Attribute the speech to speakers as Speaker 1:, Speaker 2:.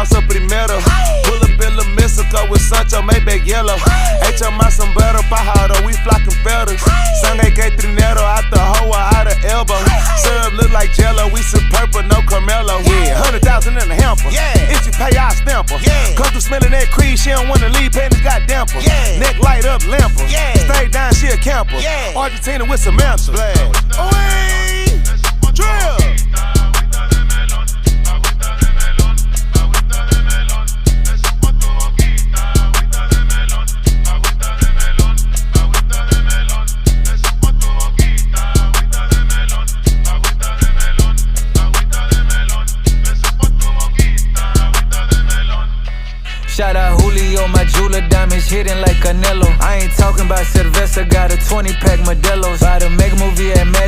Speaker 1: pasa primero. Pull up in La Mexico with Sancho, Maybach yellow. Hecho más sombrero, pájaro, we flocking feathers. Sangre que trinero, out the hoe or out the elbow. Syrup look like jello, we some purple, no Carmelo. Yeah, 100,000 in the hamper. If you pay, I'll stamp her. Come through smelling that creed, she don't wanna leave, panties got damper. Neck light up, lamper. Stay down, she a camper. Argentina with some answers. Oi, drill.
Speaker 2: Shout out Julio, my jeweler diamonds hitting like Canelo. I ain't talking about Sylvester, got a 20-pack Modelo's. By the mega movie at Magic.